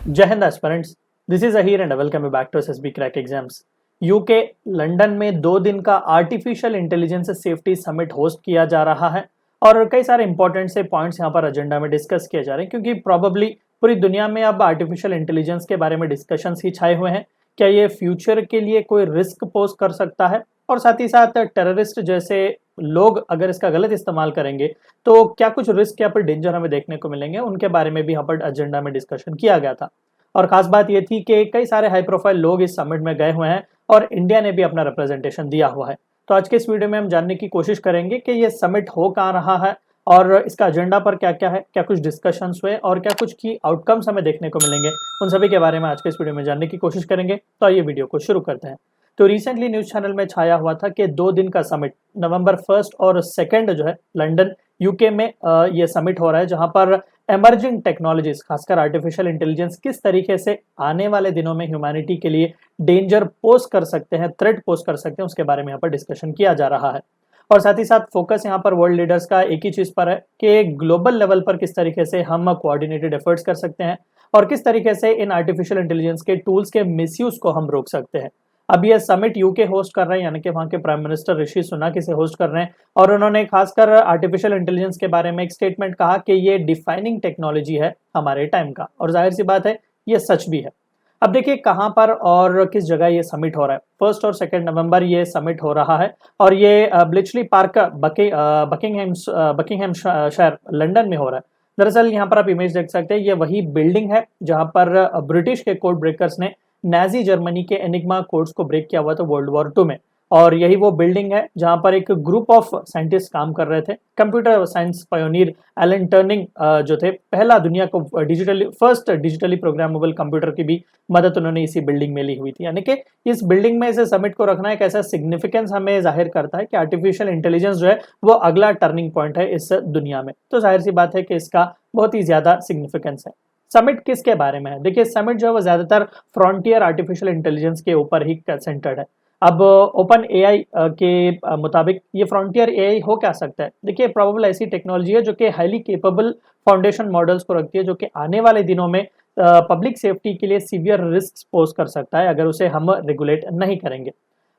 जय हिंद aspirants, this is Ahir and welcome you back to SSB crack exams. UK London में 2 दिन का artificial intelligence safety summit host किया जा रहा है और कई सारे इंपॉर्टेंट से पॉइंट्स यहाँ पर एजेंडा में डिस्कस किए जा रहे हैं, क्योंकि प्रॉबली पूरी दुनिया में अब आर्टिफिशियल इंटेलिजेंस के बारे में डिस्कशंस ही छाए हुए हैं। क्या ये फ्यूचर के लिए कोई रिस्क पोज कर सकता है, और साथ ही साथ टेररिस्ट जैसे लोग अगर इसका गलत इस्तेमाल करेंगे तो क्या कुछ रिस्क या फिर डेंजर हमें देखने को मिलेंगे, उनके बारे में भी यहाँ पर एजेंडा में डिस्कशन किया गया था। और खास बात ये थी कि कई सारे हाई प्रोफाइल लोग इस समिट में गए हुए हैं और इंडिया ने भी अपना रिप्रेजेंटेशन दिया हुआ है। तो आज के इस वीडियो में हम जानने की कोशिश करेंगे कि ये समिट हो कहाँ रहा है और इसका एजेंडा पर क्या क्या है, क्या कुछ डिस्कशंस हुए और क्या कुछ की आउटकम्स हमें देखने को मिलेंगे। उन सभी के बारे में आज के इस वीडियो में जानने की कोशिश करेंगे। तो आइए वीडियो को शुरू करते हैं। तो रिसेंटली न्यूज चैनल में छाया हुआ था कि 2 दिन का समिट नवंबर 1 और 2 जो है लंदन यूके में ये समिट हो रहा है, जहां पर एमर्जिंग टेक्नोलॉजीज खासकर आर्टिफिशियल इंटेलिजेंस किस तरीके से आने वाले दिनों में ह्यूमैनिटी के लिए डेंजर पोज कर सकते हैं, थ्रेट पोज कर सकते हैं, उसके बारे में यहाँ पर डिस्कशन किया जा रहा है। और साथ ही साथ फोकस यहाँ पर वर्ल्ड लीडर्स का एक ही चीज पर है कि ग्लोबल लेवल पर किस तरीके से हम कोऑर्डिनेटेड एफर्ट्स कर सकते हैं और किस तरीके से इन आर्टिफिशियल इंटेलिजेंस के टूल्स के मिसयूज को हम रोक सकते हैं। अब ये समिट यूके होस्ट कर रहे हैं, यानी कि वहां के प्राइम मिनिस्टर ऋषि सुनक इसे होस्ट कर रहे हैं और उन्होंने खासकर आर्टिफिशियल इंटेलिजेंस के बारे में एक स्टेटमेंट कहा कि ये डिफाइनिंग टेक्नोलॉजी है हमारे टाइम का, और जाहिर सी बात है ये सच भी है। अब देखिए कहाँ पर और किस जगह ये समिट हो रहा है। 1 और 2 नवंबर ये समिट हो रहा है और ये ब्लिचली पार्क बकिंगहैम शहर लंदन में हो रहा है। दरअसल यहाँ पर आप इमेज देख सकते हैं, ये वही बिल्डिंग है जहाँ पर ब्रिटिश के कोड ब्रेकर्स ने नाजी जर्मनी के एनिग्मा कोड्स को ब्रेक किया हुआ था वर्ल्ड वॉर 2 में। और यही वो बिल्डिंग है जहां पर एक ग्रुप ऑफ साइंटिस्ट काम कर रहे थे। Computer science pioneer Alan Turing जो थे, पहला दुनिया को फर्स्ट डिजिटली प्रोग्रामेबल कंप्यूटर की भी मदद उन्होंने इसी बिल्डिंग में ली हुई थी। यानी कि इस बिल्डिंग में इसे समिट को रखना एक ऐसा सिग्निफिकेंस हमें जाहिर करता है कि आर्टिफिशियल इंटेलिजेंस जो है वो अगला टर्निंग पॉइंट है इस दुनिया में। तो जाहिर सी बात है कि इसका बहुत ही ज्यादा सिग्निफिकेंस है। समिट किसके बारे में है? देखिए समिट जो है वो ज्यादातर फ्रंटियर आर्टिफिशियल इंटेलिजेंस के ऊपर ही सेंटर्ड है। अब ओपन एआई के मुताबिक ये फ्रंटियर एआई हो क्या सकता है? देखिए प्रोबेबल ऐसी टेक्नोलॉजी है जो कि हाईली केपेबल फाउंडेशन मॉडल्स को रखती है, जो कि आने वाले दिनों में पब्लिक सेफ्टी के लिए सीवियर रिस्क पोज कर सकता है अगर उसे हम रेगुलेट नहीं करेंगे।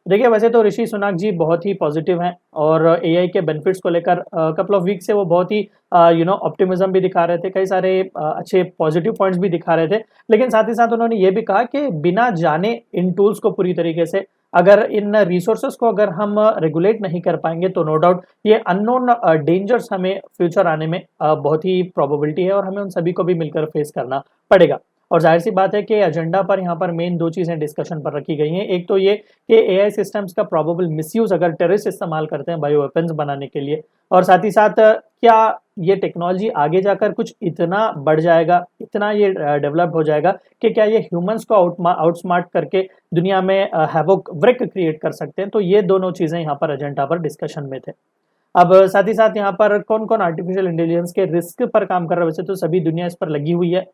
देखिए वैसे तो ऋषि सुनक जी बहुत ही पॉजिटिव हैं और एआई के बेनिफिट्स को लेकर कपल ऑफ वीक से वो बहुत ही ऑप्टिमिज्म भी दिखा रहे थे, कई सारे अच्छे पॉजिटिव पॉइंट्स भी दिखा रहे थे। लेकिन साथ ही साथ उन्होंने ये भी कहा कि बिना जाने इन टूल्स को पूरी तरीके से, अगर इन रिसोर्सेस को अगर हम रेगुलेट नहीं कर पाएंगे तो नो डाउट ये अननोन डेंजर्स हमें फ्यूचर आने में बहुत ही प्रोबेबिलिटी है और हमें उन सभी को भी मिलकर फेस करना पड़ेगा। और जाहिर सी बात है कि एजेंडा पर यहाँ पर मेन 2 चीजें डिस्कशन पर रखी गई हैं। एक तो ये कि एआई सिस्टम्स का प्रोबेबल मिसयूज अगर टेररिस्ट इस्तेमाल करते हैं बायो वेपन्स बनाने के लिए, और साथ ही साथ क्या ये टेक्नोलॉजी आगे जाकर कुछ इतना बढ़ जाएगा, इतना ये डेवलप हो जाएगा कि क्या ये ह्यूमंस को आउटस्मार्ट करके दुनिया में हैवोक व्रिक क्रिएट कर सकते हैं। तो ये दोनों चीजें यहाँ पर एजेंडा पर डिस्कशन में थे। अब साथ ही साथ यहाँ पर कौन कौन आर्टिफिशियल इंटेलिजेंस के रिस्क पर काम कर रहा है? वैसे तो सभी दुनिया इस पर लगी हुई है।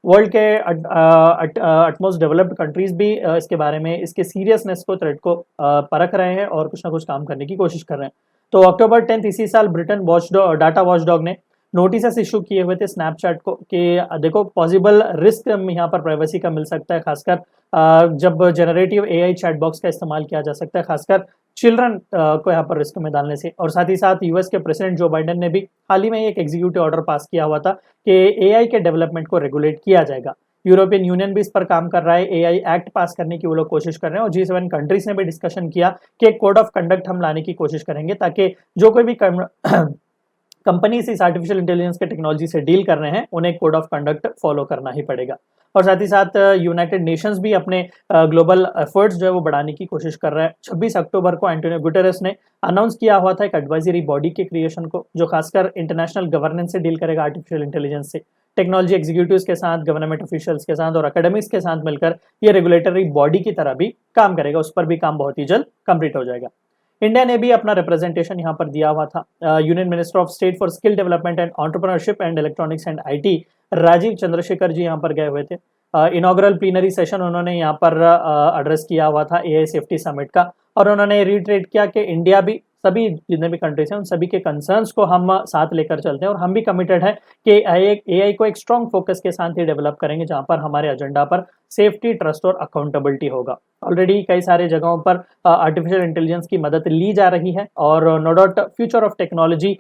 वर्ल्ड के अटमोस्ट डेवलप्ड कंट्रीज भी इसके बारे में, इसके सीरियसनेस को, थ्रेट को परख रहे हैं और कुछ ना कुछ काम करने की कोशिश कर रहे हैं। तो अक्टूबर 10 इसी साल ब्रिटेन डाटा वॉचडॉग ने नोटिस इशू किए हुए थे स्नैपचैट को कि देखो पॉसिबल रिस्क यहाँ पर प्राइवेसी का मिल सकता है, खासकर जब जनरेटिव एआई चैट बॉक्स का इस्तेमाल किया जा सकता है, खासकर चिल्ड्रन को यहाँ पर रिस्क में डालने से। और साथ ही साथ यूएस के प्रेसिडेंट जो बाइडेन ने भी हाल ही में एक एग्जीक्यूटिव ऑर्डर पास किया हुआ था कि एआई के डेवलपमेंट को रेगुलेट किया जाएगा। यूरोपियन यूनियन भी इस पर काम कर रहा है, एआई एक्ट पास करने की वो लोग कोशिश कर रहे हैं और G7 कंट्रीज ने भी डिस्कशन किया कि एक कोड ऑफ कंडक्ट हम लाने की कोशिश करेंगे, ताकि जो कोई भी कंपनीज इस आर्टिफिशियल इंटेलिजेंस के टेक्नोलॉजी से डील कर रहे हैं उन्हें कोड ऑफ कंडक्ट फॉलो करना ही पड़ेगा। और साथ ही साथ यूनाइटेड नेशंस भी अपने ग्लोबल एफर्ट्स जो है वो बढ़ाने की कोशिश कर रहा है। 26 अक्टूबर को एंटोनियो गुटेरेस ने अनाउंस किया हुआ था एक एडवाइजरी बॉडी के क्रिएशन को, जो खासकर इंटरनेशनल गवर्नेंस से डील करेगा आर्टिफिशियल इंटेलिजेंस से। टेक्नोलॉजी एग्जीक्यूटिव्स के साथ, गवर्नमेंट ऑफिशियल्स के साथ और एकेडमिक्स के साथ मिलकर ये रेगुलेटरी बॉडी की तरह भी काम करेगा। उस पर भी काम बहुत ही जल्द कंप्लीट हो जाएगा। इंडिया ने भी अपना रिप्रेजेंटेशन यहाँ पर दिया हुआ था। Union minister of state for skill development and entrepreneurship and electronics and IT Rajeev Chandrasekhar ji यहाँ पर गए हुए थे। इनॉग्रल प्लीनरी सेशन उन्होंने यहाँ पर एड्रेस किया हुआ था एआई सेफ्टी समिट का, और उन्होंने रिट्रेट किया कि इंडिया भी सभी जितने भी कंट्रीज हैं उन सभी के कंसर्न्स को हम साथ लेकर चलते हैं और हम भी कमिटेड है कि एआई को एक स्ट्रॉन्ग फोकस के साथ ही डेवलप करेंगे, जहां पर हमारे एजेंडा पर सेफ्टी, ट्रस्ट और अकाउंटेबिलिटी होगा। ऑलरेडी कई सारे जगहों पर आर्टिफिशियल इंटेलिजेंस की मदद ली जा रही है और no doubt future of technology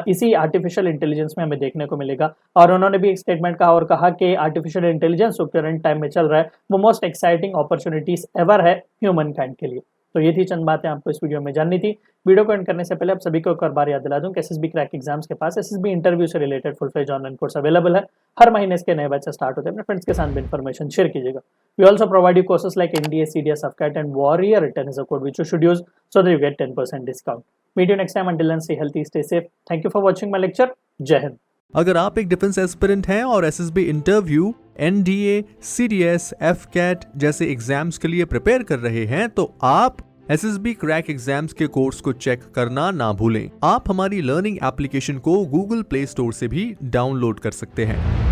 इसी आर्टिफिशियल इंटेलिजेंस में हमें देखने को मिलेगा। और उन्होंने भी एक स्टेटमेंट कहा और कहा कि आर्टिफिशियल इंटेलिजेंस जो करंट टाइम में चल रहा है वो मोस्ट एक्साइटिंग अपॉर्चुनिटीज एवर है ह्यूमन काइंड के लिए। तो ये थी चंद बातें आपको इस वीडियो में जाननी थी। वीडियो को एंड करने से पहले आप सभी को एक और बार याद दिला दूं कि एसएसबी क्रैक एग्जाम्स के पास एसएसबी इंटरव्यू से related full fledged online course available है। हर महीने इसके नए बैचेस स्टार्ट होते हैं, अपने फ्रेंड्स के साथ भी इन्फॉर्मेशन शेयर कीजिएगा। We also provide you courses like NDA, CDS, AFCAT and warrior return is a code which you should use so that you get 10% discount. Meet you next time, until then stay healthy, stay safe. Thank you for watching my lecture. जय हिंद। अगर आप एक defence aspirant हैं और SSB interview, NDA, CDS, AFCAT जैसे exams के लिए प्रिपेयर कर रहे हैं तो आप एसएसबी क्रैक एग्जाम्स के कोर्स को चेक करना ना भूलें। आप हमारी लर्निंग एप्लीकेशन को गूगल प्ले स्टोर से भी डाउनलोड कर सकते हैं।